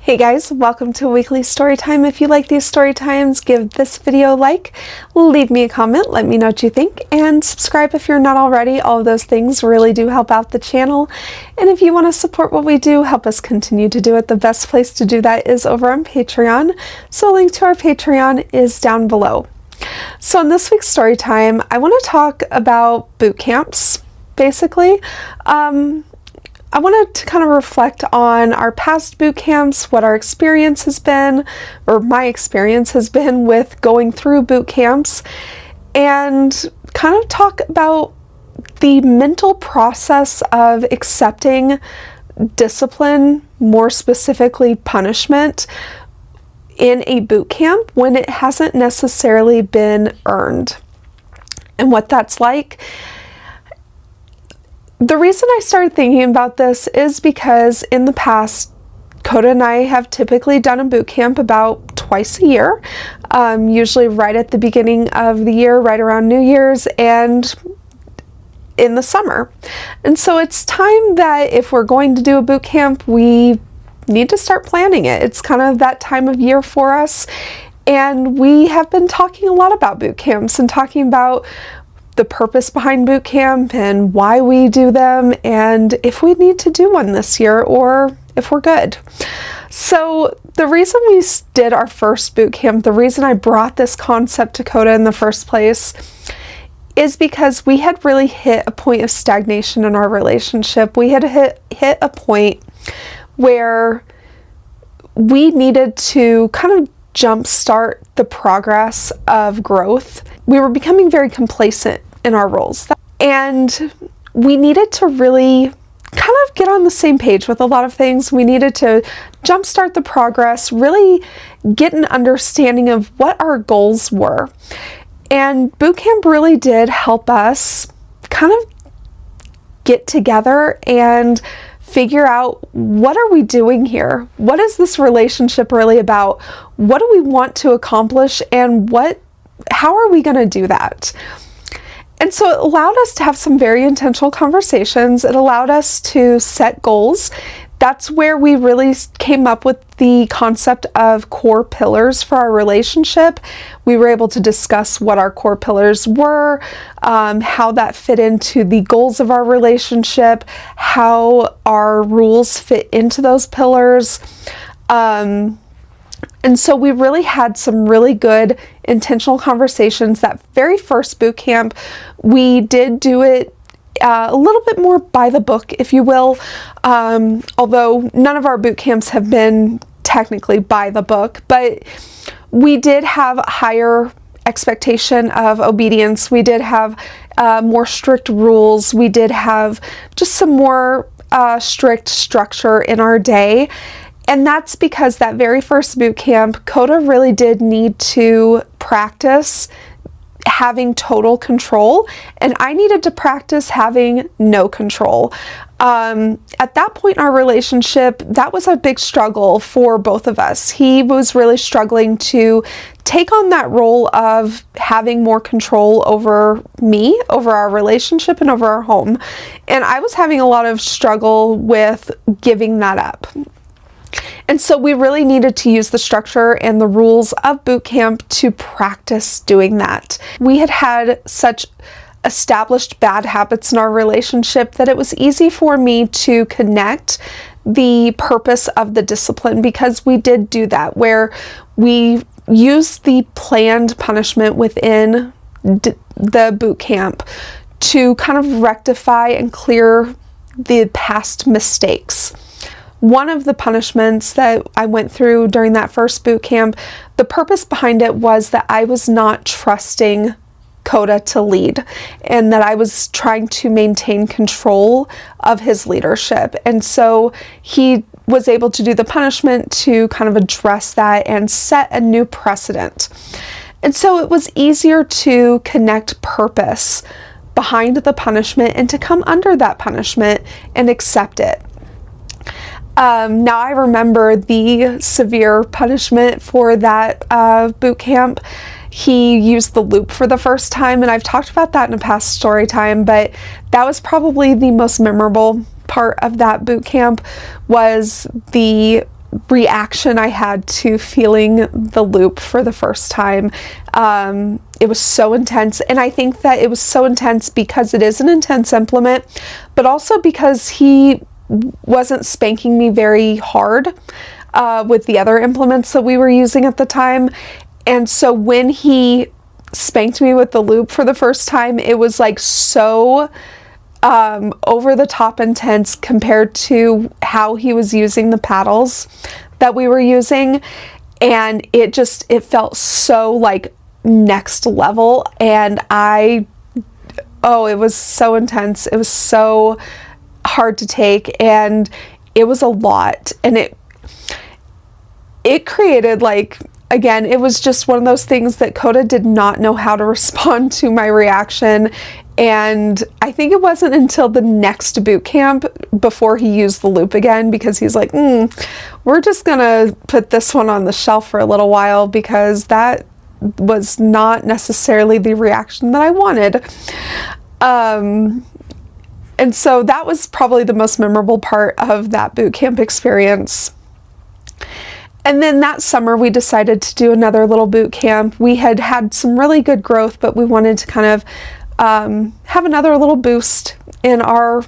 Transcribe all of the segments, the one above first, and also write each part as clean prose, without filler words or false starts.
Hey guys, welcome to Weekly Storytime. If you like these story times, give this video a like, leave me a comment, let me know what you think, and subscribe if you're not already. All of those things really do help out the channel. And if you want to support what we do, help us continue to do it, the best place to do that is over on Patreon. So a link to our Patreon is down below. So in this week's story time, I want to talk about boot camps, basically. I wanted to kind of reflect on our past boot camps, what our experience has been, or my experience has been with going through boot camps, and kind of talk about the mental process of accepting discipline, more specifically punishment, in a boot camp when it hasn't necessarily been earned, and what that's like. The reason I started thinking about this is because in the past, Coda and I have typically done a boot camp about twice a year, usually right at the beginning of the year, right around New Year's, and in the summer. And so it's time that if we're going to do a boot camp, we need to start planning it. It's kind of that time of year for us. And we have been talking a lot about boot camps and talking about the purpose behind boot camp and why we do them, and if we need to do one this year or if we're good. So the reason we did our first boot camp, the reason I brought this concept to Coda in the first place, is because we had really hit a point of stagnation in our relationship. We had hit a point where we needed to kind of jumpstart the progress of growth. We were becoming very complacent in our roles, and we needed to really kind of get on the same page with a lot of things. We needed to jumpstart the progress, really get an understanding of what our goals were. And bootcamp really did help us kind of get together and figure out, what are we doing here? What is this relationship really about? What do we want to accomplish, and how are we going to do that? And so it allowed us to have some very intentional conversations. It allowed us to set goals. That's where we really came up with the concept of core pillars for our relationship. We were able to discuss what our core pillars were, how that fit into the goals of our relationship, how our rules fit into those pillars. And so we really had some really good intentional conversations. That very first boot camp, we did do it a little bit more by the book, if you will, although none of our boot camps have been technically by the book, but we did have a higher expectation of obedience. We did have more strict rules. We did have just some more strict structure in our day. And that's because that very first boot camp, Coda really did need to practice having total control, and I needed to practice having no control. At that point in our relationship, that was a big struggle for both of us. He was really struggling to take on that role of having more control over me, over our relationship, and over our home. And I was having a lot of struggle with giving that up. And so we really needed to use the structure and the rules of boot camp to practice doing that. We had had such established bad habits in our relationship that it was easy for me to connect the purpose of the discipline, because we did do that, where we used the planned punishment within the boot camp to kind of rectify and clear the past mistakes. One of the punishments that I went through during that first boot camp, the purpose behind it was that I was not trusting Coda to lead, and that I was trying to maintain control of his leadership. And so he was able to do the punishment to kind of address that and set a new precedent. And so it was easier to connect purpose behind the punishment and to come under that punishment and accept it. Now I remember the severe punishment for that boot camp. He used the loop for the first time, and I've talked about that in a past story time, but that was probably the most memorable part of that boot camp, was the reaction I had to feeling the loop for the first time. It was so intense, and I think that it was so intense because it is an intense implement, but also because he wasn't spanking me very hard with the other implements that we were using at the time. And so when he spanked me with the loop for the first time, it was like so over the top intense compared to how he was using the paddles that we were using. And it felt so like next level. And it was so intense. It was so hard to take, and it was a lot. And it created, like, again, it was just one of those things that Coda did not know how to respond to my reaction. And I think it wasn't until the next boot camp before he used the loop again, because he's like, we're just gonna put this one on the shelf for a little while, because that was not necessarily the reaction that I wanted. And so that was probably the most memorable part of that boot camp experience. And then that summer we decided to do another little boot camp. We had some really good growth, but we wanted to kind of have another little boost in our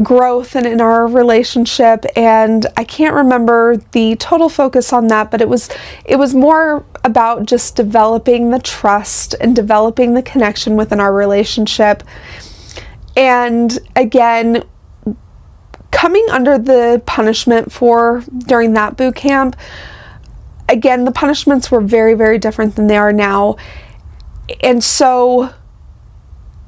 growth and in our relationship. And I can't remember the total focus on that, but it was more about just developing the trust and developing the connection within our relationship. And again, coming under the punishment during that boot camp, again, the punishments were very, very different than they are now. And so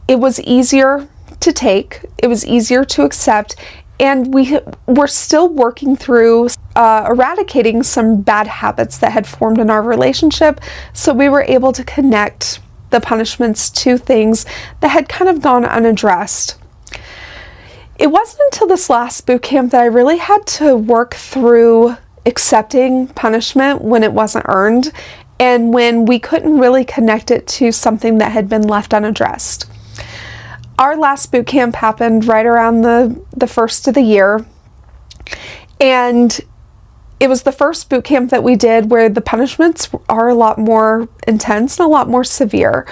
it was easier to take, it was easier to accept, and we're still working through eradicating some bad habits that had formed in our relationship. So we were able to connect the punishments to things that had kind of gone unaddressed. It wasn't until this last boot camp that I really had to work through accepting punishment when it wasn't earned, and when we couldn't really connect it to something that had been left unaddressed. Our last boot camp happened right around the first of the year, and it was the first boot camp that we did where the punishments are a lot more intense and a lot more severe.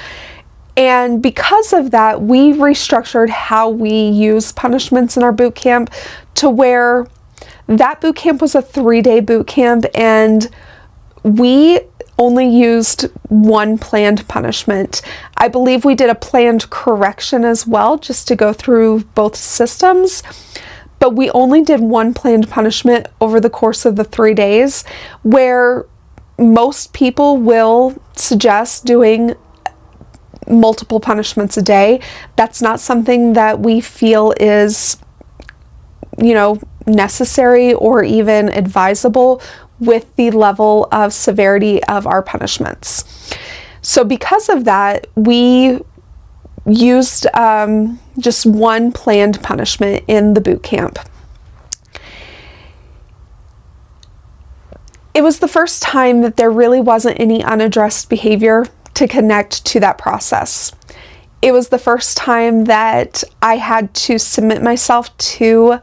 And because of that, we restructured how we use punishments in our boot camp to where that boot camp was a 3-day boot camp, and we only used one planned punishment. I believe we did a planned correction as well, just to go through both systems. But we only did one planned punishment over the course of the 3 days, where most people will suggest doing multiple punishments a day. That's not something that we feel is, necessary or even advisable with the level of severity of our punishments. So because of that, we used just one planned punishment in the boot camp. It was the first time that there really wasn't any unaddressed behavior to connect to that process. It was the first time that I had to submit myself to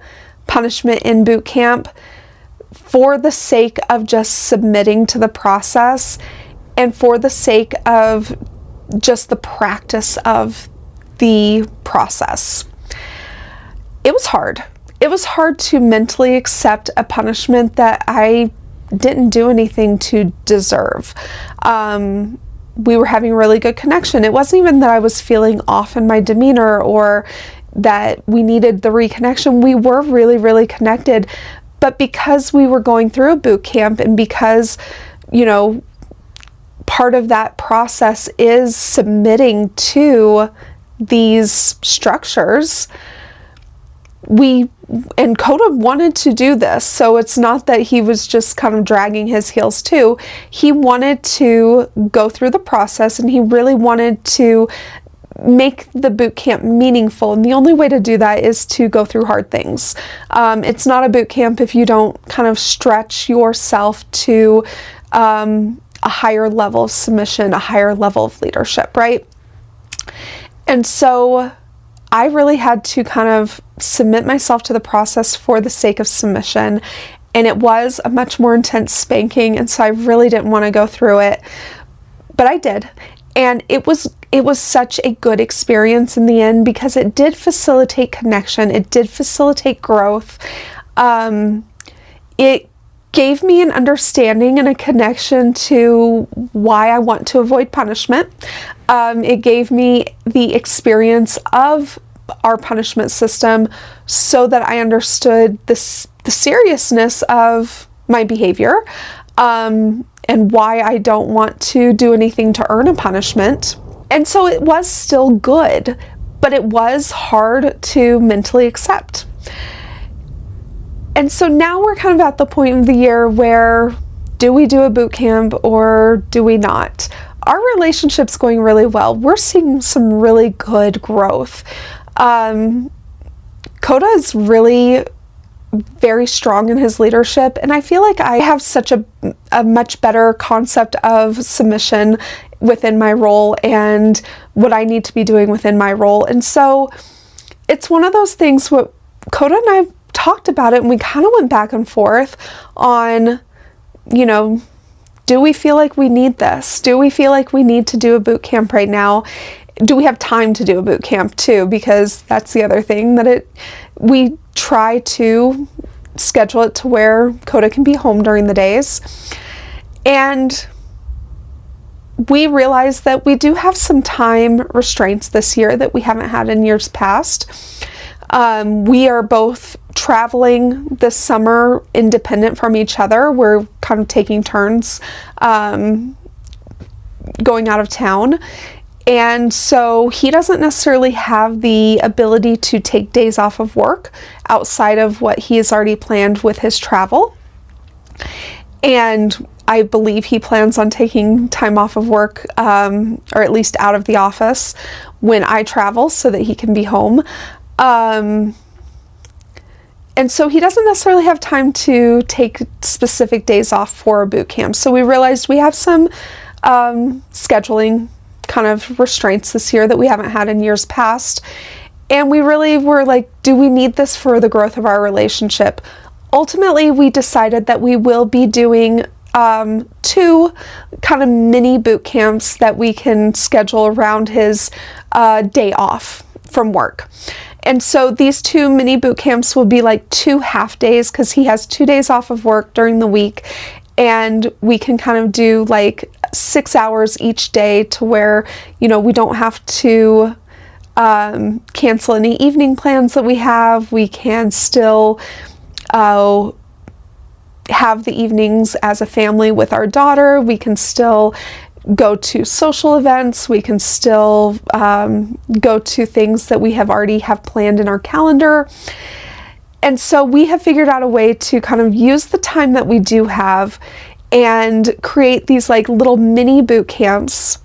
punishment in boot camp for the sake of just submitting to the process and for the sake of just the practice of the process. It was hard. It was hard to mentally accept a punishment that I didn't do anything to deserve. We were having a really good connection. It wasn't even that I was feeling off in my demeanor or that we needed the reconnection. We were really, really connected. But because we were going through a boot camp, and because, part of that process is submitting to these structures, and Coda wanted to do this, so it's not that he was just kind of dragging his heels too. He wanted to go through the process, and he really wanted to make the boot camp meaningful, and the only way to do that is to go through hard things. It's not a boot camp if you don't kind of stretch yourself to a higher level of submission, a higher level of leadership, right? And so I really had to kind of submit myself to the process for the sake of submission. And it was a much more intense spanking, and so I really didn't want to go through it. But I did. And it was such a good experience in the end, because it did facilitate connection. It did facilitate growth. It gave me an understanding and a connection to why I want to avoid punishment. It gave me the experience of our punishment system so that I understood the seriousness of my behavior, and why I don't want to do anything to earn a punishment. And so it was still good, but it was hard to mentally accept. And so now we're kind of at the point of the year where, do we do a boot camp or do we not? Our relationship's going really well. We're seeing some really good growth. Coda is really very strong in his leadership, and I feel like I have such a much better concept of submission within my role and what I need to be doing within my role. And so it's one of those things what Coda and I talked about it, and we kind of went back and forth on, you know, do we feel like we need this? Do we feel like we need to do a boot camp right now? Do we have time to do a boot camp too? Because that's the other thing, that we try to schedule it to where Coda can be home during the days. And we realized that we do have some time restraints this year that we haven't had in years past. We are both traveling this summer independent from each other. We're kind of taking turns going out of town. And so he doesn't necessarily have the ability to take days off of work outside of what he has already planned with his travel. And I believe he plans on taking time off of work, or at least out of the office when I travel, so that he can be home. And so he doesn't necessarily have time to take specific days off for a boot camp. So we realized we have some scheduling kind of restraints this year that we haven't had in years past. And we really were like, do we need this for the growth of our relationship? Ultimately, we decided that we will be doing 2 kind of mini boot camps that we can schedule around his day off from work. And so these 2 mini boot camps will be like 2 half days, because he has 2 days off of work during the week, and we can kind of do like 6 hours each day, to where, you know, we don't have to cancel any evening plans that we have. We can still have the evenings as a family with our daughter. We can still go to social events. We can still go to things that we have already have planned in our calendar. And so we have figured out a way to kind of use the time that we do have and create these like little mini boot camps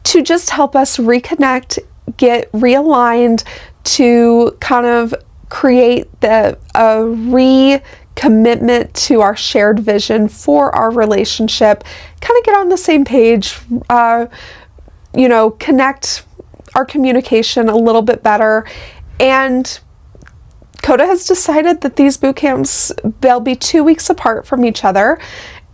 to just help us reconnect, get realigned, to kind of create a recommitment to our shared vision for our relationship, kind of get on the same page, you know, connect our communication a little bit better. And Coda has decided that these boot camps, they'll be 2 weeks apart from each other.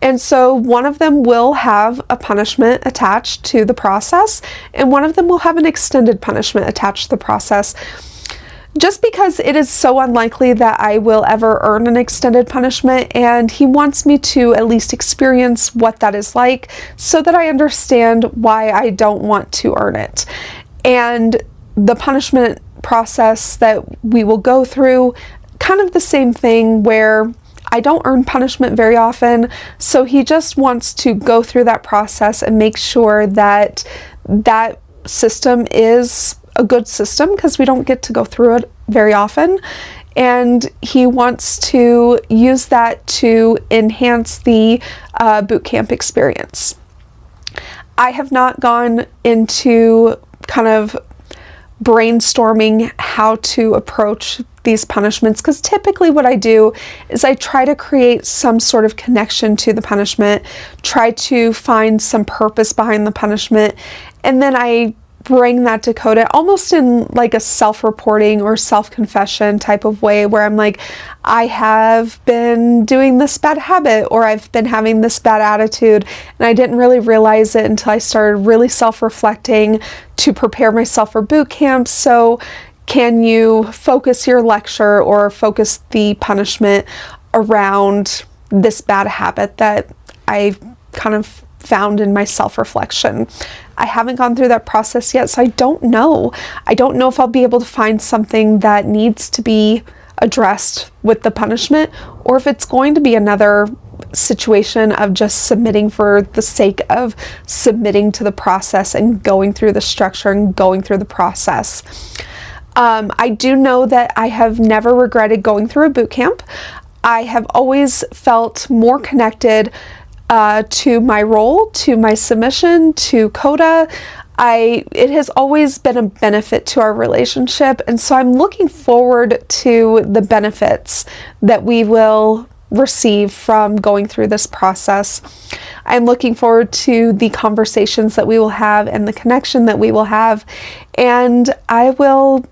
And so one of them will have a punishment attached to the process, and one of them will have an extended punishment attached to the process. Just because it is so unlikely that I will ever earn an extended punishment, and he wants me to at least experience what that is like, so that I understand why I don't want to earn it. And the punishment process that we will go through, kind of the same thing, where I don't earn punishment very often, so he just wants to go through that process and make sure that that system is a good system, because we don't get to go through it very often. And he wants to use that to enhance the boot camp experience. I have not gone into kind of brainstorming how to approach these punishments, because typically what I do is I try to create some sort of connection to the punishment, try to find some purpose behind the punishment, and then I bring that to Coda almost in like a self-reporting or self-confession type of way, where I'm like, I have been doing this bad habit, or I've been having this bad attitude, and I didn't really realize it until I started really self-reflecting to prepare myself for boot camp. So can you focus your lecture or focus the punishment around this bad habit that I kind of found in my self-reflection? I haven't gone through that process yet, so I don't know. I don't know if I'll be able to find something that needs to be addressed with the punishment, or if it's going to be another situation of just submitting for the sake of submitting to the process and going through the structure and going through the process. I do know that I have never regretted going through a boot camp. I have always felt more connected to my role, to my submission, to Coda. It has always been a benefit to our relationship, and so I'm looking forward to the benefits that we will receive from going through this process. I'm looking forward to the conversations that we will have and the connection that we will have, and I will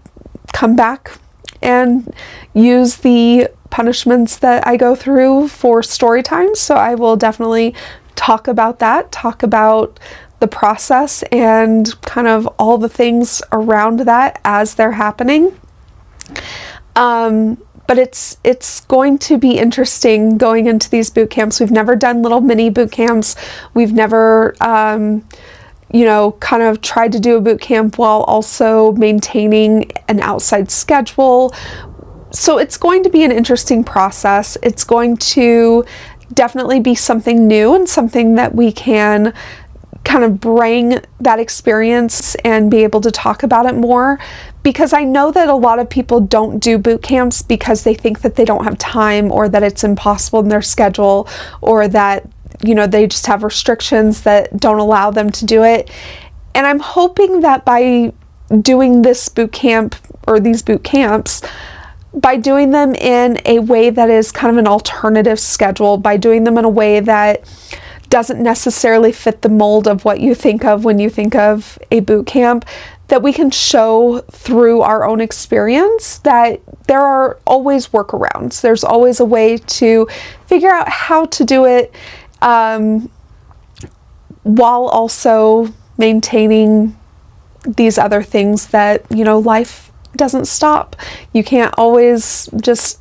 come back and use the punishments that I go through for story time. So I will definitely talk about that, talk about the process and kind of all the things around that as they're happening. But it's going to be interesting going into these boot camps. We've never done little mini boot camps. We've never kind of tried to do a boot camp while also maintaining an outside schedule. So it's going to be an interesting process. It's going to definitely be something new and something that we can kind of bring that experience and be able to talk about it more, because I know that a lot of people don't do boot camps because they think that they don't have time, or that it's impossible in their schedule, or that they just have restrictions that don't allow them to do it. And I'm hoping that by doing this boot camp, or these boot camps, by doing them in a way that is kind of an alternative schedule, by doing them in a way that doesn't necessarily fit the mold of what you think of when you think of a boot camp, that we can show through our own experience that there are always workarounds. There's always a way to figure out how to do it while also maintaining these other things that, life doesn't stop. You can't always just,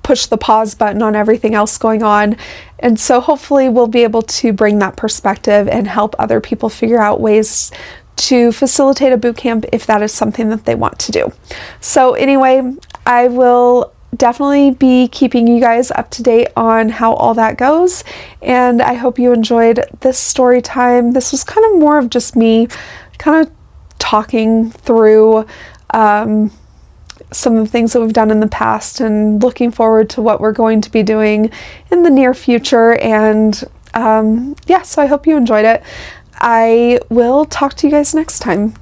push the pause button on everything else going on. And so hopefully we'll be able to bring that perspective and help other people figure out ways to facilitate a boot camp if that is something that they want to do. So anyway, I will definitely be keeping you guys up to date on how all that goes, and I hope you enjoyed this story time. This was kind of more of just me kind of talking through some of the things that we've done in the past, and looking forward to what we're going to be doing in the near future. And so I hope you enjoyed it. I will talk to you guys next time.